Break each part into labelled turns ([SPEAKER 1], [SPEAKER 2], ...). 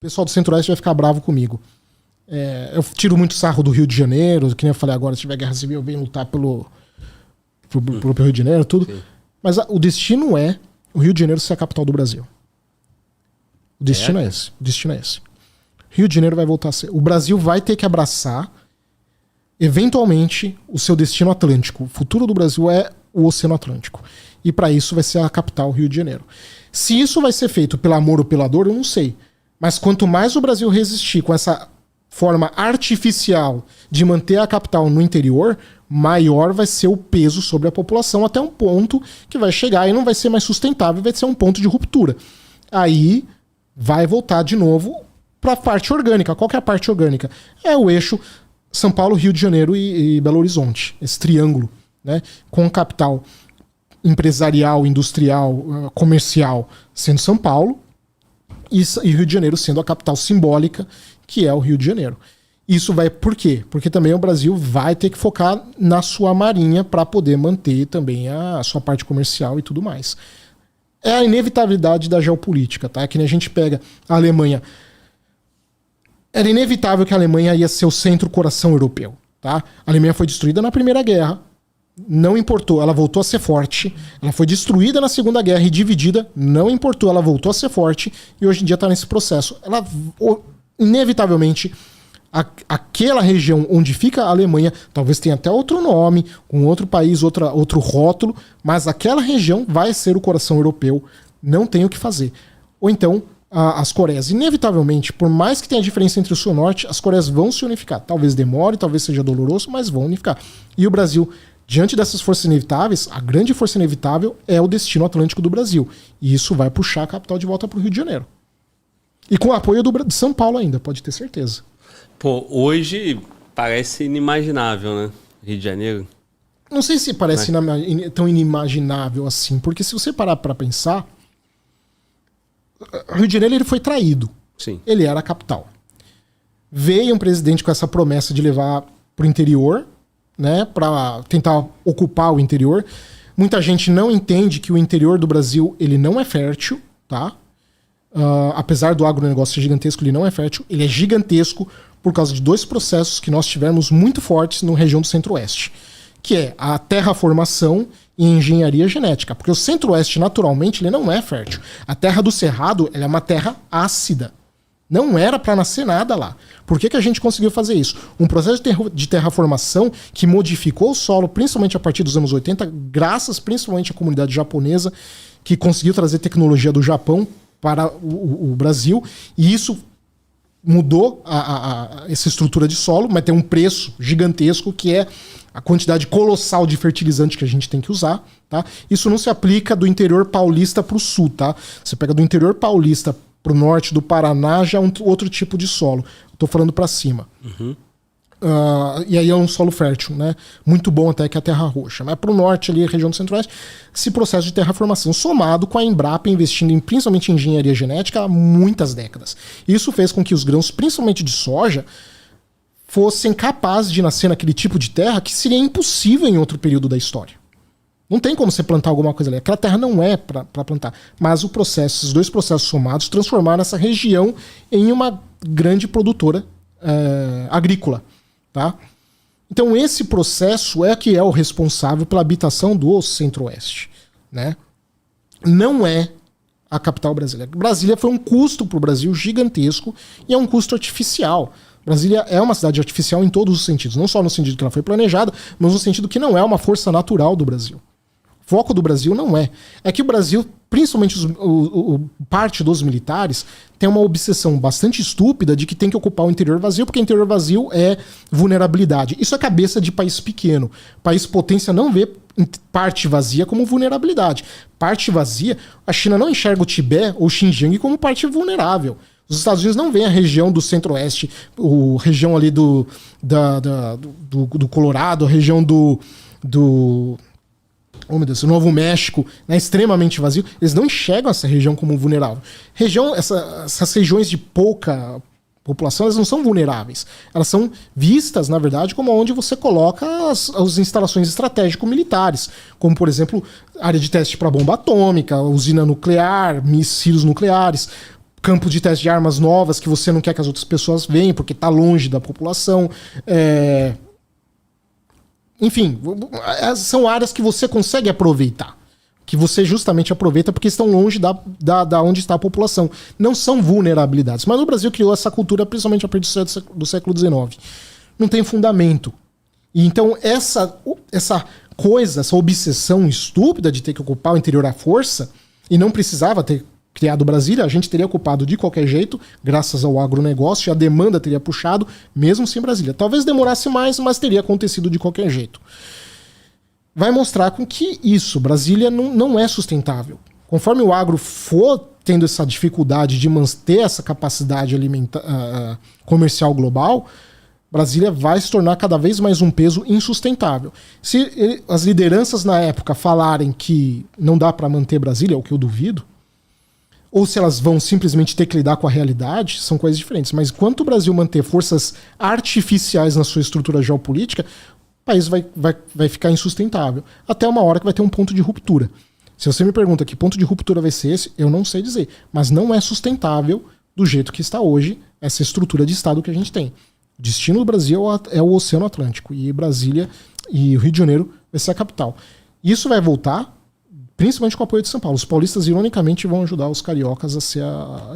[SPEAKER 1] pessoal do Centro-Oeste vai ficar bravo comigo. Eu tiro muito sarro do Rio de Janeiro, que nem eu falei agora, se tiver guerra civil, eu venho lutar pelo Rio de Janeiro, tudo. Sim. Mas o destino é o Rio de Janeiro ser a capital do Brasil. O destino é esse. O destino é esse. Rio de Janeiro vai voltar a ser. O Brasil vai ter que abraçar, eventualmente, o seu destino atlântico. O futuro do Brasil é o Oceano Atlântico. E para isso vai ser a capital, Rio de Janeiro. Se isso vai ser feito pelo amor ou pela dor, eu não sei. Mas quanto mais o Brasil resistir com essa forma artificial de manter a capital no interior, maior vai ser o peso sobre a população até um ponto que vai chegar e não vai ser mais sustentável, vai ser um ponto de ruptura. Aí vai voltar de novo para a parte orgânica. Qual que é a parte orgânica? É o eixo São Paulo, Rio de Janeiro e Belo Horizonte. Esse triângulo, né? Com capital empresarial, industrial, comercial sendo São Paulo e Rio de Janeiro sendo a capital simbólica, que é o Rio de Janeiro. Isso vai por quê? Porque também o Brasil vai ter que focar na sua marinha para poder manter também a sua parte comercial e tudo mais. É a inevitabilidade da geopolítica, tá? Que nem a gente pega a Alemanha. Era inevitável que a Alemanha ia ser o centro-coração europeu, tá? A Alemanha foi destruída na Primeira Guerra, não importou, ela voltou a ser forte. Ela foi destruída na Segunda Guerra e dividida, não importou, ela voltou a ser forte e hoje em dia está nesse processo. Ela, inevitavelmente, aquela região onde fica a Alemanha, talvez tenha até outro nome, com outro país, outro rótulo, mas aquela região vai ser o coração europeu, não tem o que fazer. Ou então, as Coreias, inevitavelmente, por mais que tenha diferença entre o sul e o norte, as Coreias vão se unificar. Talvez demore, talvez seja doloroso, mas vão unificar. E o Brasil, diante dessas forças inevitáveis, a grande força inevitável é o destino atlântico do Brasil. E isso vai puxar a capital de volta para o Rio de Janeiro. E com o apoio de São Paulo ainda, pode ter certeza.
[SPEAKER 2] Pô, hoje parece inimaginável, né? Rio de Janeiro.
[SPEAKER 1] Não sei se parece tão inimaginável assim, porque se você parar para pensar, Rio de Janeiro ele foi traído.
[SPEAKER 2] Sim.
[SPEAKER 1] Ele era a capital. Veio um presidente com essa promessa de levar pro interior, né, para tentar ocupar o interior. Muita gente não entende que o interior do Brasil ele não é fértil, tá? Apesar do agronegócio ser gigantesco, ele não é fértil. Ele é gigantesco por causa de dois processos que nós tivemos muito fortes na região do Centro-Oeste, que é a terraformação e engenharia genética. Porque o Centro-Oeste, naturalmente, ele não é fértil. A terra do Cerrado ela é uma terra ácida. Não era para nascer nada lá. Por que a gente conseguiu fazer isso? Um processo de terraformação que modificou o solo, principalmente a partir dos anos 80, graças principalmente à comunidade japonesa, que conseguiu trazer tecnologia do Japão para o Brasil, e isso mudou essa estrutura de solo, mas tem um preço gigantesco, que é a quantidade colossal de fertilizante que a gente tem que usar, tá? Isso não se aplica do interior paulista para o sul, tá? Você pega do interior paulista para o norte do Paraná, já é outro tipo de solo. Estou falando para cima.
[SPEAKER 2] Uhum.
[SPEAKER 1] E aí é um solo fértil, né? Muito bom até, que é a terra roxa. Mas para o norte, ali, a região do Centro-Oeste, esse processo de terraformação, somado com a Embrapa investindo principalmente em engenharia genética há muitas décadas. Isso fez com que os grãos, principalmente de soja, fossem capazes de nascer naquele tipo de terra que seria impossível em outro período da história. Não tem como você plantar alguma coisa ali. Aquela terra não é para plantar. Mas esses dois processos somados transformaram essa região em uma grande produtora agrícola. Tá? Então esse processo é que é o responsável pela habitação do Centro-Oeste, né? Não é a capital brasileira. Brasília foi um custo para o Brasil gigantesco e é um custo artificial. Brasília é uma cidade artificial em todos os sentidos, não só no sentido que ela foi planejada, mas no sentido que não é uma força natural do Brasil. O foco do Brasil não é. É que o Brasil, principalmente parte dos militares, tem uma obsessão bastante estúpida de que tem que ocupar o interior vazio, porque o interior vazio é vulnerabilidade. Isso é cabeça de país pequeno. País potência não vê parte vazia como vulnerabilidade. Parte vazia, a China não enxerga o Tibete ou Xinjiang como parte vulnerável. Os Estados Unidos não veem a região do Centro-Oeste, a região ali do Colorado, a região do Novo México, né, extremamente vazio. Eles não enxergam essa região como vulnerável. Essas regiões de pouca população, elas não são vulneráveis. Elas são vistas, na verdade, como onde você coloca as instalações estratégicos-militares, como, por exemplo, área de teste para bomba atômica, usina nuclear, mísseis nucleares. campos de teste de armas novas que você não quer que as outras pessoas venham porque está longe da população. Enfim, são áreas que você consegue aproveitar. Que você justamente aproveita porque estão longe da onde está a população. Não são vulnerabilidades. Mas o Brasil criou essa cultura principalmente a partir do século XIX. Não tem fundamento. E então essa coisa, essa obsessão estúpida de ter que ocupar o interior à força, e não precisava ter criado Brasília, a gente teria ocupado de qualquer jeito, graças ao agronegócio, e a demanda teria puxado, mesmo sem Brasília. Talvez demorasse mais, mas teria acontecido de qualquer jeito. Vai mostrar com que isso, Brasília, não é sustentável. Conforme o agro for tendo essa dificuldade de manter essa capacidade comercial global, Brasília vai se tornar cada vez mais um peso insustentável. Se as lideranças na época falarem que não dá para manter Brasília, o que eu duvido, ou se elas vão simplesmente ter que lidar com a realidade, são coisas diferentes. Mas enquanto o Brasil manter forças artificiais na sua estrutura geopolítica, o país vai ficar insustentável. Até uma hora que vai ter um ponto de ruptura. Se você me pergunta que ponto de ruptura vai ser esse, eu não sei dizer. Mas não é sustentável do jeito que está hoje essa estrutura de Estado que a gente tem. O destino do Brasil é o Oceano Atlântico. E Brasília e o Rio de Janeiro vai ser a capital. Isso vai voltar principalmente com o apoio de São Paulo. Os paulistas, ironicamente, vão ajudar os cariocas a ser,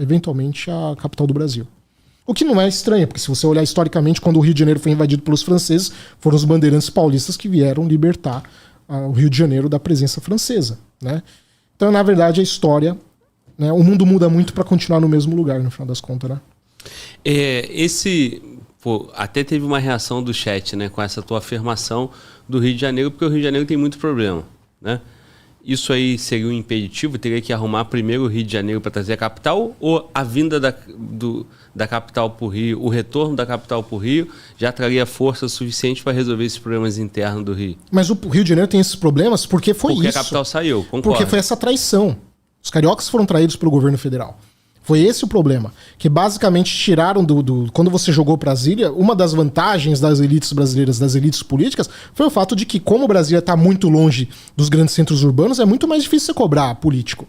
[SPEAKER 1] eventualmente, a capital do Brasil. O que não é estranho, porque se você olhar historicamente, quando o Rio de Janeiro foi invadido pelos franceses, foram os bandeirantes paulistas que vieram libertar o Rio de Janeiro da presença francesa. Né? Então, na verdade, a história... Né, o mundo muda muito para continuar no mesmo lugar, no final das contas. Né?
[SPEAKER 2] Até teve uma reação do chat, né, com essa tua afirmação do Rio de Janeiro, porque o Rio de Janeiro tem muito problema, né? Isso aí seria um impeditivo? Teria que arrumar primeiro o Rio de Janeiro para trazer a capital? Ou a vinda da capital para o Rio, o retorno da capital para o Rio, já traria força suficiente para resolver esses problemas internos do Rio?
[SPEAKER 1] Mas o Rio de Janeiro tem esses problemas porque foi isso.
[SPEAKER 2] Porque a capital saiu, concordo.
[SPEAKER 1] Porque foi essa traição. Os cariocas foram traídos pelo governo federal. Foi esse o problema. Que basicamente tiraram quando você jogou Brasília, uma das vantagens das elites brasileiras, das elites políticas, foi o fato de que, como Brasília está muito longe dos grandes centros urbanos, é muito mais difícil você cobrar político.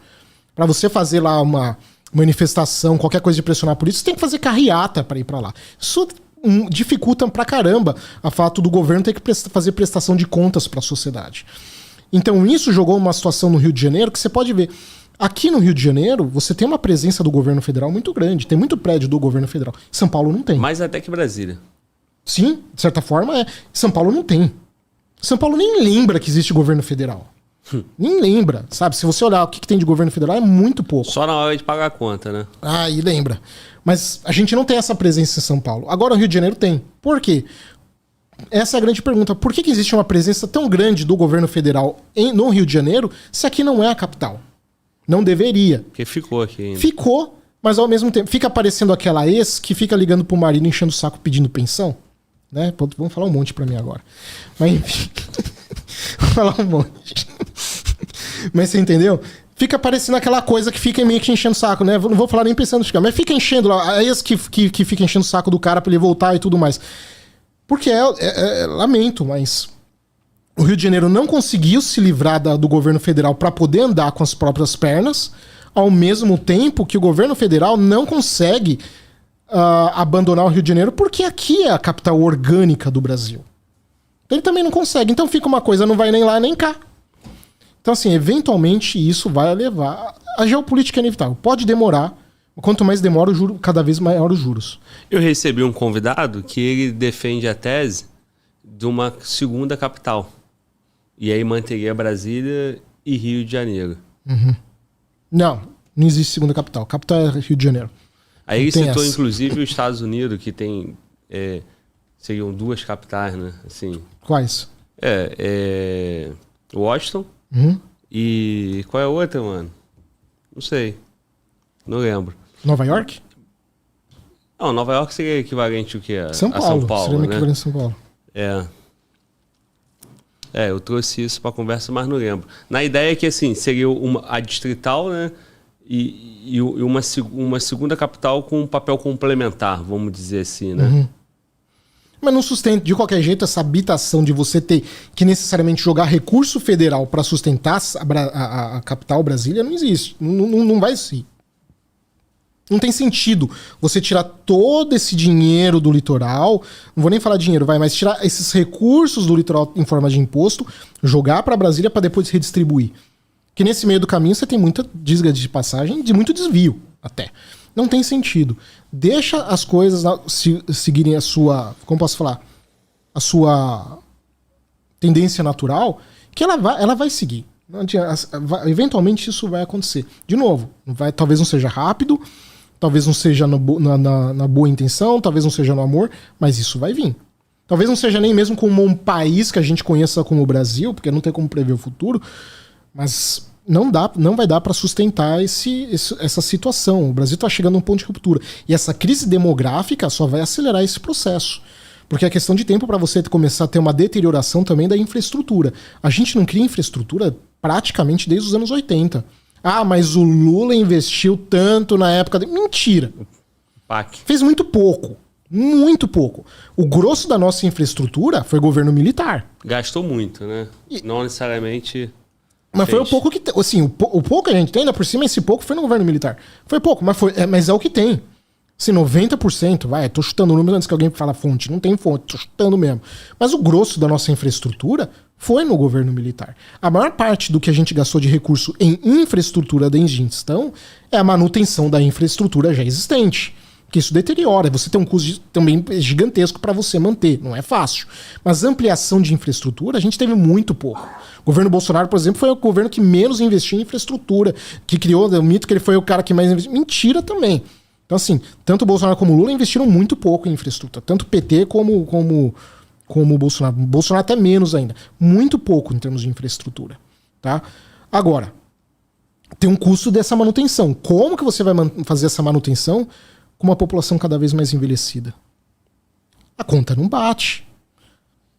[SPEAKER 1] Para você fazer lá uma manifestação, qualquer coisa de pressionar político, você tem que fazer carreata para ir para lá. Isso dificulta pra caramba a fato do governo ter que fazer prestação de contas para a sociedade. Então isso jogou uma situação no Rio de Janeiro que você pode ver. Aqui no Rio de Janeiro, você tem uma presença do governo federal muito grande. Tem muito prédio do governo federal. São Paulo não tem.
[SPEAKER 2] Mais até que Brasília.
[SPEAKER 1] Sim, de certa forma é. São Paulo não tem. São Paulo nem lembra que existe governo federal. Nem lembra, sabe? Se você olhar o que tem de governo federal, é muito pouco.
[SPEAKER 2] Só na hora de pagar a conta, né?
[SPEAKER 1] E lembra. Mas a gente não tem essa presença em São Paulo. Agora o Rio de Janeiro tem. Por quê? Essa é a grande pergunta. Por que existe uma presença tão grande do governo federal no Rio de Janeiro se aqui não é a capital? Não deveria.
[SPEAKER 2] Porque ficou aqui ainda.
[SPEAKER 1] Ficou, mas ao mesmo tempo fica aparecendo aquela ex que fica ligando pro marido enchendo o saco pedindo pensão. Né? Vamos falar um monte pra mim agora. Mas enfim. Vou falar um monte. Mas você entendeu? Fica aparecendo aquela coisa que fica meio que enchendo o saco, né? Não vou falar nem pensando no mas fica enchendo lá. A ex que fica enchendo o saco do cara pra ele voltar e tudo mais. Porque lamento, mas... O Rio de Janeiro não conseguiu se livrar do governo federal para poder andar com as próprias pernas, ao mesmo tempo que o governo federal não consegue abandonar o Rio de Janeiro, porque aqui é a capital orgânica do Brasil. Então ele também não consegue. Então fica uma coisa, não vai nem lá nem cá. Então assim, eventualmente isso vai levar... A geopolítica é inevitável. Pode demorar. Quanto mais demora, cada vez maior os juros.
[SPEAKER 2] Eu recebi um convidado que ele defende a tese de uma segunda capital. E aí manteria Brasília e Rio de Janeiro.
[SPEAKER 1] Uhum. Não existe segunda capital. Capital é Rio de Janeiro.
[SPEAKER 2] Aí ele citou, inclusive, os Estados Unidos, que tem... seriam duas capitais, né? Assim,
[SPEAKER 1] quais?
[SPEAKER 2] Washington.
[SPEAKER 1] Uhum.
[SPEAKER 2] E qual é a outra, mano? Não sei. Não lembro.
[SPEAKER 1] Nova York?
[SPEAKER 2] Não, Nova York seria equivalente o quê?
[SPEAKER 1] São Paulo.
[SPEAKER 2] São Paulo,
[SPEAKER 1] seria
[SPEAKER 2] né?
[SPEAKER 1] equivalente a São Paulo.
[SPEAKER 2] Eu trouxe isso para conversa, mas não lembro. Na ideia que, assim, seria a distrital, né? E uma segunda capital com um papel complementar, vamos dizer assim, né?
[SPEAKER 1] Uhum. Mas não sustenta, de qualquer jeito, essa habitação de você ter que necessariamente jogar recurso federal para sustentar a capital Brasília não existe. Não vai ser. Não tem sentido você tirar todo esse dinheiro do litoral, não vou nem falar dinheiro, mas tirar esses recursos do litoral em forma de imposto, jogar para Brasília para depois redistribuir. Que nesse meio do caminho você tem muita desga de passagem, de muito desvio até. Não tem sentido. Deixa as coisas seguirem a sua, como posso falar, a sua tendência natural, que ela vai seguir. Não adianta, eventualmente isso vai acontecer. De novo, talvez não seja rápido, talvez não seja na boa intenção, talvez não seja no amor, mas isso vai vir. Talvez não seja nem mesmo como um país que a gente conheça como o Brasil, porque não tem como prever o futuro, mas não vai dar para sustentar essa situação. O Brasil está chegando a um ponto de ruptura. E essa crise demográfica só vai acelerar esse processo. Porque é questão de tempo para você começar a ter uma deterioração também da infraestrutura. A gente não cria infraestrutura praticamente desde os anos 80. Ah, mas o Lula investiu tanto na época... Mentira!
[SPEAKER 2] PAC.
[SPEAKER 1] Fez muito pouco. Muito pouco. O grosso da nossa infraestrutura foi governo militar.
[SPEAKER 2] Gastou muito, né? Não necessariamente...
[SPEAKER 1] Mas foi o pouco que... Assim, o pouco que a gente tem, ainda por cima, esse pouco foi no governo militar. Foi pouco, mas é o que tem. Se 90%, tô chutando o número antes que alguém fala fonte. Não tem fonte, tô chutando mesmo. Mas o grosso da nossa infraestrutura foi no governo militar. A maior parte do que a gente gastou de recurso em infraestrutura da gestão é a manutenção da infraestrutura já existente. Porque isso deteriora. Você tem um custo também gigantesco para você manter. Não é fácil. Mas ampliação de infraestrutura, a gente teve muito pouco. O governo Bolsonaro, por exemplo, foi o governo que menos investiu em infraestrutura. Que criou o mito que ele foi o cara que mais investiu. Mentira também. Então, assim, tanto o Bolsonaro como o Lula investiram muito pouco em infraestrutura. Tanto o PT como o Bolsonaro. O Bolsonaro até menos ainda. Muito pouco em termos de infraestrutura. Tá? Agora, tem um custo dessa manutenção. Como que você vai fazer essa manutenção com uma população cada vez mais envelhecida? A conta não bate.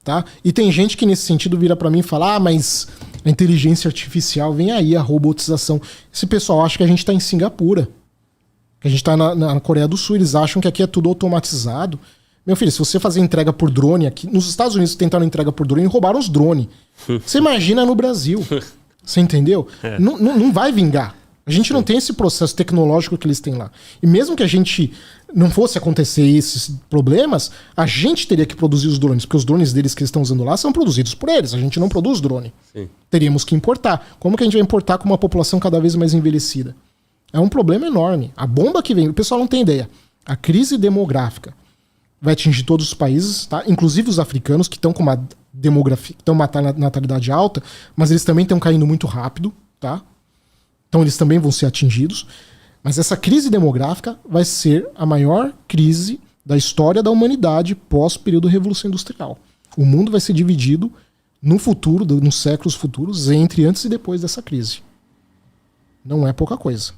[SPEAKER 1] Tá? E tem gente que nesse sentido vira pra mim e fala: mas a inteligência artificial, vem aí, a robotização. Esse pessoal acha que a gente tá em Singapura. Que a gente tá na Coreia do Sul. Eles acham que aqui é tudo automatizado. Meu filho, se você fazer entrega por drone aqui... Nos Estados Unidos tentaram entrega por drone e roubaram os drones. Você imagina no Brasil. Você entendeu? É. Não vai vingar. A gente não tem esse processo tecnológico que eles têm lá. E mesmo que a gente não fosse acontecer esses problemas, a gente teria que produzir os drones, porque os drones deles que eles estão usando lá são produzidos por eles. A gente não produz drone. Sim. Teríamos que importar. Como que a gente vai importar com uma população cada vez mais envelhecida? É um problema enorme. A bomba que vem, o pessoal não tem ideia. A crise demográfica vai atingir todos os países, tá? Inclusive os africanos, que estão com uma demografia, estão com uma natalidade alta, mas eles também estão caindo muito rápido, tá? Então eles também vão ser atingidos. Mas essa crise demográfica vai ser a maior crise da história da humanidade pós-período Revolução Industrial. O mundo vai ser dividido no futuro, nos séculos futuros, entre antes e depois dessa crise. Não é pouca coisa.